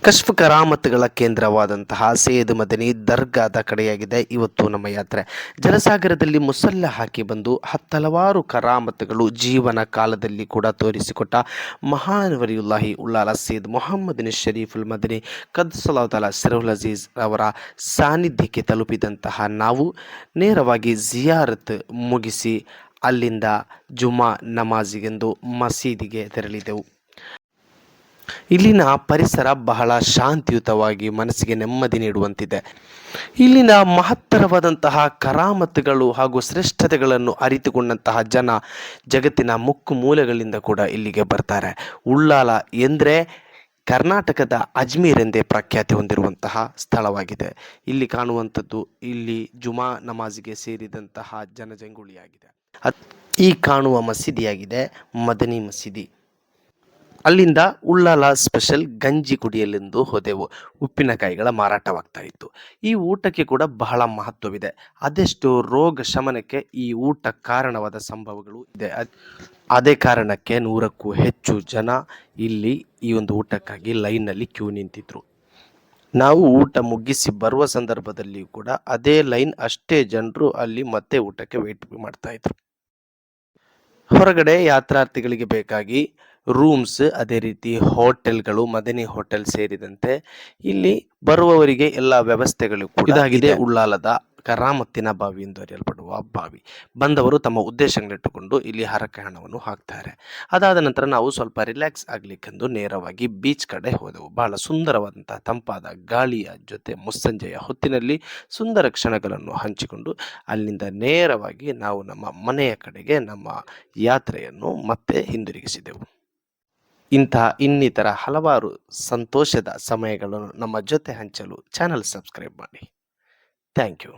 ಕಶ್ಫ್ ಕರಾಮತ್ಗಳ ಕೇಂದ್ರವಾದಂತಹ ಸೈಯದ್ ಮದನಿ ದರ್ಗಾದ ಕಡೆಯಾಗಿದೆ ಇವತ್ತು ನಮ್ಮ ಯಾತ್ರೆ. ಜಲಸಾಗರದಲ್ಲಿ ಮುಸಲ್ಲ ಹಾಕಿ ಬಂದು ಹಲವಾರು ಕರಾಮತ್ಗಳು ಜೀವನ ಕಾಲದಲ್ಲಿ ಕೂಡ ತೋರಿಸಿಕೊಟ್ಟ ಮಹಾನ್ ವಲಿಯುಲ್ಲಾಹಿ ಉಳ್ಳಾಲ ಸೈಯದ್ ಮೊಹಮ್ಮದ್ ಶರೀಫುಲ್ ಮದನಿ ಕದ್ದಸಲಾಹು ತಆಲಾ ಸಿರುಲ್ ಅಜೀಜ್ ಅವರ ಸಾನ್ನಿಧ್ಯಕ್ಕೆ ತಲುಪಿದಂತಹ ನಾವು ನೇರವಾಗಿ ಜಿಯಾರತ್ ಮುಗಿಸಿ ಅಲ್ಲಿಂದ ಜುಮಾ ನಮಾಜಿಗೆಂದು ಮಸೀದಿಗೆ ತೆರಳಿದೆವು. ಇಲ್ಲಿನ ಪರಿಸರ ಬಹಳ ಶಾಂತಿಯುತವಾಗಿ ಮನಸ್ಸಿಗೆ ನೆಮ್ಮದಿ ನೀಡುವಂತಿದೆ. ಇಲ್ಲಿನ ಮಹತ್ತರವಾದಂತಹ ಕರಾಮತ್ತುಗಳು ಹಾಗೂ ಶ್ರೇಷ್ಠತೆಗಳನ್ನು ಅರಿತುಕೊಂಡಂತಹ ಜನ ಜಗತ್ತಿನ ಮುಕ್ಕು ಮೂಲೆಗಳಿಂದ ಕೂಡ ಇಲ್ಲಿಗೆ ಬರ್ತಾರೆ. ಉಳ್ಳಾಲ ಎಂದರೆ ಕರ್ನಾಟಕದ ಅಜ್ಮೀರ್ ಎಂದೇ ಪ್ರಖ್ಯಾತಿ ಹೊಂದಿರುವಂತಹ ಸ್ಥಳವಾಗಿದೆ. ಇಲ್ಲಿ ಕಾಣುವಂಥದ್ದು ಇಲ್ಲಿ ಜುಮಾ ನಮಾಜಿಗೆ ಸೇರಿದಂತಹ ಜನಜಂಗುಳಿಯಾಗಿದೆ. ಈ ಕಾಣುವ ಮಸೀದಿಯಾಗಿದೆ ಮದನಿ ಮಸೀದಿ. ಅಲ್ಲಿಂದ ಉಳ್ಳಾಲ ಸ್ಪೆಷಲ್ ಗಂಜಿ ಕುಡಿಯಲೆಂದು ಹೋದೆವು. ಉಪ್ಪಿನಕಾಯಿಗಳ ಮಾರಾಟವಾಗ್ತಾ ಇತ್ತು. ಈ ಊಟಕ್ಕೆ ಕೂಡ ಬಹಳ ಮಹತ್ವವಿದೆ. ಅದೆಷ್ಟು ರೋಗ ಶಮನಕ್ಕೆ ಈ ಊಟ ಕಾರಣವಾದ ಸಂಭವಗಳು ಇದೆ. ಅದೇ ಕಾರಣಕ್ಕೆ 100ಕ್ಕೂ ಹೆಚ್ಚು ಜನ ಇಲ್ಲಿ ಈ ಒಂದು ಊಟಕ್ಕಾಗಿ ಲೈನ್ನಲ್ಲಿ ಕ್ಯೂ ನಿಂತಿದ್ರು. ನಾವು ಊಟ ಮುಗಿಸಿ ಬರುವ ಸಂದರ್ಭದಲ್ಲಿ ಕೂಡ ಅದೇ ಲೈನ್, ಅಷ್ಟೇ ಜನರು ಅಲ್ಲಿ ಮತ್ತೆ ಊಟಕ್ಕೆ ವೇಟ್ ಮಾಡ್ತಾ ಇದ್ರು. ಹೊರಗಡೆ ಯಾತ್ರಾರ್ಥಿಗಳಿಗೆ ಬೇಕಾಗಿ ರೂಮ್ಸ್, ಅದೇ ರೀತಿ ಹೋಟೆಲ್ಗಳು, ಮದನಿ ಹೋಟೆಲ್ ಸೇರಿದಂತೆ ಇಲ್ಲಿ ಬರುವವರಿಗೆ ಎಲ್ಲ ವ್ಯವಸ್ಥೆಗಳು ಕೂಡ ಇದಾಗಿದೆ. ಉಳ್ಳಾಲದ ಕರಾಮತ್ತಿನ ಬಾವಿ ಎಂದು ಅರಿಯಲ್ಪಡುವ ಬಾವಿ. ಬಂದವರು ತಮ್ಮ ಉದ್ದೇಶಗಳಿಟ್ಟುಕೊಂಡು ಇಲ್ಲಿ ಹರಕೆ ಹಣವನ್ನು ಹಾಕ್ತಾರೆ. ಅದಾದ ನಂತರ ನಾವು ಸ್ವಲ್ಪ ರಿಲ್ಯಾಕ್ಸ್ ಆಗ್ಲಿಕ್ಕೆಂದು ನೇರವಾಗಿ ಬೀಚ್ ಕಡೆ ಹೋದೆವು. ಬಹಳ ಸುಂದರವಾದಂತಹ ತಂಪಾದ ಗಾಳಿಯ ಜೊತೆ ಮುಸ್ಸಂಜೆಯ ಹೊತ್ತಿನಲ್ಲಿ ಸುಂದರ ಕ್ಷಣಗಳನ್ನು ಹಂಚಿಕೊಂಡು ಅಲ್ಲಿಂದ ನೇರವಾಗಿ ನಾವು ನಮ್ಮ ಮನೆಯ ಕಡೆಗೆ ನಮ್ಮ ಯಾತ್ರೆಯನ್ನು ಮತ್ತೆ ಹಿಂದಿರುಗಿಸಿದೆವು. ಇಂತಹ ಇನ್ನಿತರ ಹಲವಾರು ಸಂತೋಷದ ಸಮಯಗಳನ್ನು ನಮ್ಮ ಜೊತೆ ಹಂಚಲು ಚಾನಲ್ ಸಬ್ಸ್ಕ್ರೈಬ್ ಮಾಡಿ. Thank you.